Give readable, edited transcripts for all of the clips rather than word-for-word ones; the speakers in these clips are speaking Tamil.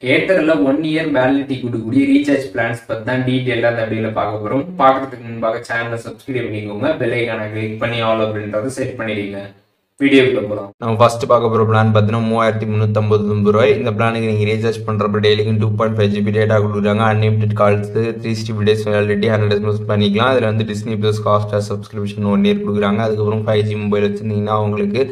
ஏர்டெல்ல 1 இயர் வேலிடிட்டி கொடுக்கக்கூடிய ரீசார்ஜ் பிளான்ஸ் பத்தி தான் டீட்டெயிலாக அந்த வீடியோல பார்க்க போறோம். பார்க்கறதுக்கு முன்பாக சேனலை சப்ஸ்கிரைப் பண்ணிக்கோங்க, பெல் ஐகானை கிளிக் பண்ணி ஆல் அப்படின்றத செட் பண்ணிடுங்க. வீடியோக்குள்ள போகலாம். நம்ம ஃபர்ஸ்ட் பார்க்க போகிற பிளான் பார்த்தீங்கன்னா 3359 ரூபாய். இந்த பிளானுக்கு நீங்கள் ரீசார்ஜ் பண்ணுறப்ப டெய்லிக்கு 2.5 GB டேட்டா கொடுக்குறாங்க. Unlimited calls, 360 days validity, 100 SMS பண்ணிக்கலாம். அதில் வந்து Disney plus Hotstar subscription 1 year கொடுக்குறாங்க. அதுக்கப்புறம் 5G மொபைல் வச்சுருந்தீங்கன்னா உங்களுக்கு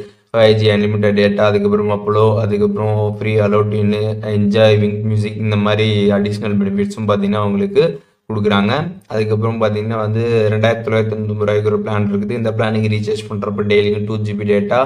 5G அன்லிமிட்டட் டேட்டா, அதுக்கப்புறம் அப்போலோ, அதுக்கப்புறம் ஃப்ரீ அலோட்டின்னு, என்ஜாய், விங்க் மியூசிக், இந்த மாதிரி அடிஷ்னல் பெனிஃபிட்ஸும் பார்த்தீங்கன்னா உங்களுக்கு கொடுக்குறாங்க. அதுக்கப்புறம் பார்த்தீங்கன்னா வந்து 2990 ரூபாய்க்கு ஒரு பிளான் இருக்குது. இந்த பிளானுக்கு ரீசார்ஜ் பண்ணுறப்ப டெய்லிக்கும் 2 GB data,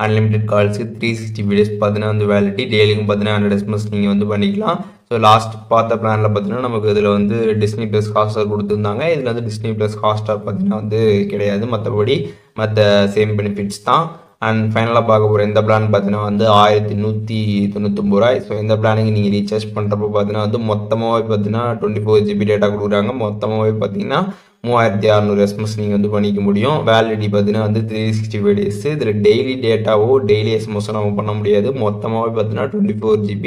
unlimited calls, 360 days பார்த்தீங்கன்னா வந்து வேலிட்டி, டெய்லிக்கும் பார்த்தீங்கன்னா 100 SMS நீங்கள் வந்து பண்ணிக்கலாம். ஸோ லாஸ்ட் பார்த்த பிளானில் பார்த்தீங்கன்னா நமக்கு இதில் வந்து டிஸ்னி ப்ளஸ் ஹாட்ஸ்டார் கொடுத்துருந்தாங்க. இதில் வந்து டிஸ்னி ப்ளஸ் ஹாட்ஸ்டார் பார்த்தீங்கன்னா வந்து கிடையாது. மற்றபடி மற்ற சேம் பெனிஃபிட்ஸ் தான். அண்ட் ஃபைனலாக பார்க்க போகிற இந்த பிளான் பார்த்தீங்கன்னா வந்து 1199 ரூபாய். ஸோ இந்த பிளானுக்கு நீங்கள் ரீசார்ஜ் பண்ணுறப்போ பார்த்தீங்கன்னா வந்து மொத்தமாகவே பார்த்தீங்கன்னா 24 GB டேட்டா கொடுக்குறாங்க. மொத்தமாகவே பார்த்தீங்கன்னா 3600 SMS நீங்கள் வந்து பண்ணிக்க முடியும். வேலிடிட்டி பார்த்தீங்கன்னா வந்து 365 டேஸ். இதில் டெய்லி டேட்டாவோ டெய்லி எஸ்எம்எஸோ நம்ம பண்ண முடியாது. மொத்தமாகவே பார்த்தீங்கன்னா 24 GB.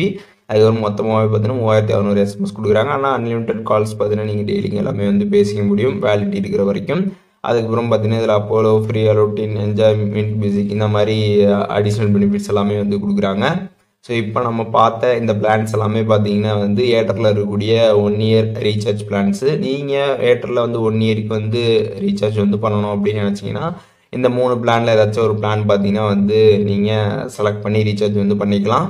அதுக்கப்புறம் மொத்தமாகவே பார்த்தீங்கன்னா 3600 SMS கொடுக்குறாங்க. ஆனால் அன்லிமிட்டட் கால்ஸ் பார்த்தீங்கன்னா நீங்கள் டெய்லிங்க எல்லாமே வந்து பேசிக்க முடியும் வேலிடிட்டி இருக்கிற வரைக்கும். அதுக்கப்புறம் பார்த்தீங்கன்னா இதில் அப்போலோ, ஃப்ரீ அலோட்டின், என்ஜாய், விங்க் மியூசிக், இந்த மாதிரி அடிஷ்னல் பெனிஃபிட்ஸ் எல்லாமே வந்து கொடுக்குறாங்க. ஸோ இப்போ நம்ம பார்த்த இந்த பிளான்ஸ் எல்லாமே பார்த்தீங்கன்னா வந்து ஏர்டெல்லில் இருக்கக்கூடிய 1 இயர் ரீசார்ஜ் பிளான்ஸு. நீங்கள் ஏர்டெல்லில் வந்து 1 இயருக்கு வந்து ரீசார்ஜ் வந்து பண்ணணும் அப்படின்னு நினச்சிங்கன்னா இந்த 3 பிளானில் ஏதாச்சும் ஒரு பிளான் பார்த்தீங்கன்னா வந்து நீங்கள் செலக்ட் பண்ணி ரீசார்ஜ் வந்து பண்ணிக்கலாம்.